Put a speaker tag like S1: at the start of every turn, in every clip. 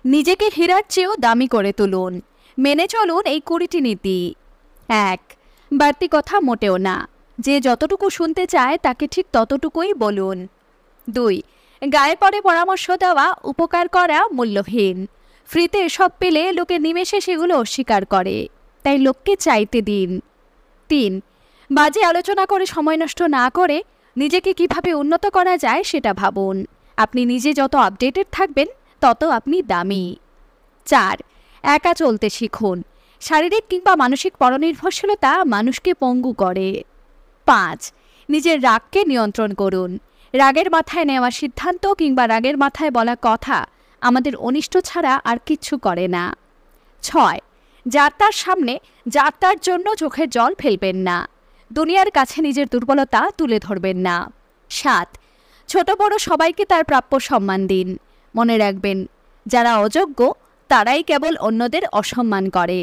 S1: নিজেকে হীরার চেয়েও দামি করে তুলুন। মেনে চলুন এই 20টি নীতি। 1. বাড়তি কথা মোটেও না। যে যতটুকু শুনতে চায় তাকে ঠিক ততটুকুই বলুন। 2. গায়ে পড়ে পরামর্শ দেওয়া, উপকার করা মূল্যহীন। ফ্রিতে সব পেলে লোকে নিমেষে সেগুলো অস্বীকার করে, তাই লোককে চাইতে দিন। 3. বাজে আলোচনা করে সময় নষ্ট না করে নিজেকে কিভাবে উন্নত করা যায় সেটা ভাবুন। আপনি নিজে যত আপডেটেড থাকবেন তত আপনি দামি। 4. একা চলতে শিখুন। শারীরিক কিংবা মানসিক পরনির্ভরশীলতা মানুষকে পঙ্গু করে। 5. নিজের রাগকে নিয়ন্ত্রণ করুন। রাগের মাথায় নেওয়া সিদ্ধান্ত কিংবা রাগের মাথায় বলা কথা আমাদের অনিষ্ট ছাড়া আর কিচ্ছু করে না। 6. যাত্রার সামনে যাত্রার জন্য চোখের জল ফেলবেন না। দুনিয়ার কাছে নিজের দুর্বলতা তুলে ধরবেন না। 7. ছোট বড় সবাইকে তার প্রাপ্য সম্মান দিন। মনে রাখবেন, যারা অযোগ্য তারাই কেবল অন্যদের অসম্মান করে।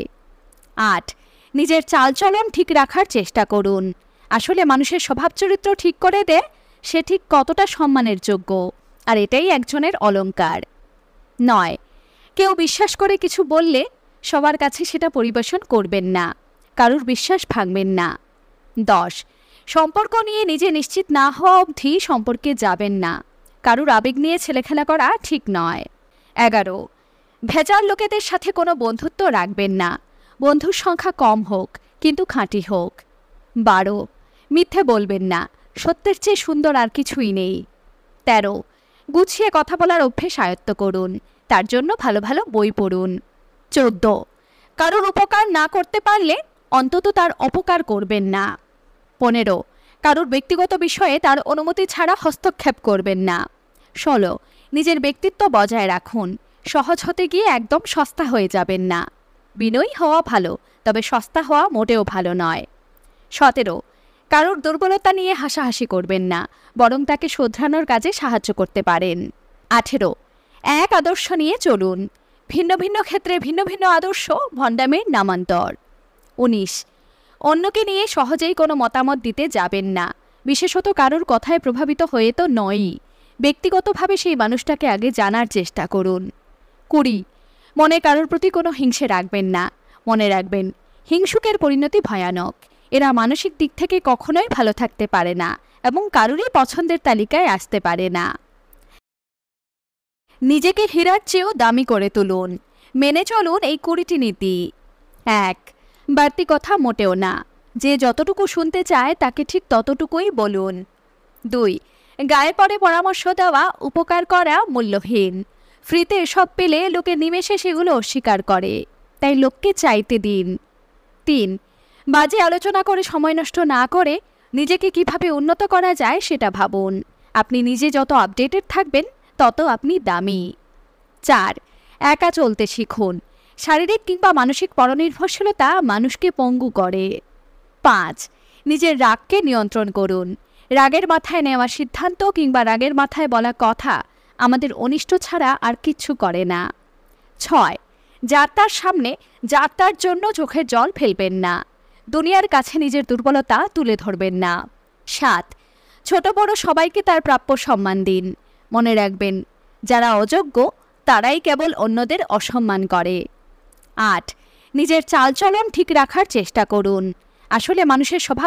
S1: 8. নিজের চালচলন ঠিক রাখার চেষ্টা করুন। আসলে মানুষের স্বভাব চরিত্র ঠিক করে দেয় সে ঠিক কতটা সম্মানের যোগ্য, আর এটাই একজনের অলংকার। 9. কেউ বিশ্বাস করে কিছু বললে সবার কাছে সেটা পরিবেশন করবেন না, কারুর বিশ্বাস ভাঙবেন না। 10. সম্পর্ক নিয়ে নিজে নিশ্চিত না হওয়া অবধি সম্পর্কে যাবেন না। কারুর আবেগ নিয়ে ছেলেখেলা করা ঠিক নয়। 11. ভেজাল লোকেদের সাথে কোনো বন্ধুত্ব রাখবেন না। বন্ধুর সংখ্যা কম হোক, কিন্তু খাঁটি হোক। 12. মিথ্যে বলবেন না। সত্যের চেয়ে সুন্দর আর কিছুই নেই। 13. গুছিয়ে কথা বলার অভ্যেস আয়ত্ত করুন। তার জন্য ভালো ভালো বই পড়ুন। 14. কারোর উপকার না করতে পারলে অন্তত তার অপকার করবেন না। 15. কারোর ব্যক্তিগত বিষয়ে তার অনুমতি ছাড়া হস্তক্ষেপ করবেন না। 16. নিজের ব্যক্তিত্ব বজায় রাখুন। সহজ হতে গিয়ে একদম সস্তা হয়ে যাবেন না। বিনয়ী হওয়া ভালো, তবে সস্তা হওয়া মোটেও ভালো নয়। 17. কারোর দুর্বলতা নিয়ে হাসাহাসি করবেন না, বরং তাকে শোধরানোর কাজে সাহায্য করতে পারেন। 18. এক আদর্শ নিয়ে চলুন। ভিন্ন ভিন্ন ক্ষেত্রে ভিন্ন ভিন্ন আদর্শ ভণ্ডামের নামান্তর। 19. অন্যকে নিয়ে সহজেই কোনো মতামত দিতে যাবেন না, বিশেষত কারোর কথায় প্রভাবিত হয়ে তো নয়ই। ব্যক্তিগতভাবে সেই মানুষটাকে আগে জানার চেষ্টা করুন। 20. মনে কারোর প্রতি কোনো হিংসে রাখবেন না। মনে রাখবেন, হিংসুকের পরিণতি ভয়ানক। এরা মানসিক দিক থেকে কখনোই ভালো থাকতে পারে না এবং কারোরই পছন্দের তালিকায় আসতে পারে না। নিজেকে হীরার চেয়েও দামি করে তুলুন। মেনে চলুন এই 20টি নীতি। 1. বাড়তি কথা মোটেও না। যে যতটুকু শুনতে চায় তাকে ঠিক ততটুকুই বলুন। 2. গায়ে পড়ে পরামর্শ দেওয়া, উপকার করা মূল্যহীন। ফ্রিতে সব পেলে লোকে নিমেষে সেগুলো অস্বীকার করে, তাই লোককে চাইতে দিন। 3. বাজে আলোচনা করে সময় নষ্ট না করে নিজেকে কিভাবে উন্নত করা যায় সেটা ভাবুন। আপনি নিজে যত আপডেটেড থাকবেন তত আপনি দামি। 4. একা চলতে শিখুন। শারীরিক কিংবা মানসিক পরনির্ভরশীলতা মানুষকে পঙ্গু করে। 5. নিজের রাগকে নিয়ন্ত্রণ করুন। রাগের মাথায় নেওয়া সিদ্ধান্ত কিংবা রাগের মাথায় বলা কথা আমাদের অনিষ্ট ছাড়া আর কিচ্ছু করে না। 6. যাত্রার সামনে যাত্রার জন্য চোখের জল ফেলবেন না। দুনিয়ার কাছে নিজের দুর্বলতা তুলে ধরবেন না। 7. ছোট বড় সবাইকে তার প্রাপ্য সম্মান দিন। মনে রাখবেন, যারা অযোগ্য তারাই কেবল অন্যদের অসম্মান করে। 8. নিজের চালচলন ঠিক রাখার চেষ্টা করুন। আসলে মানুষের স্বভাব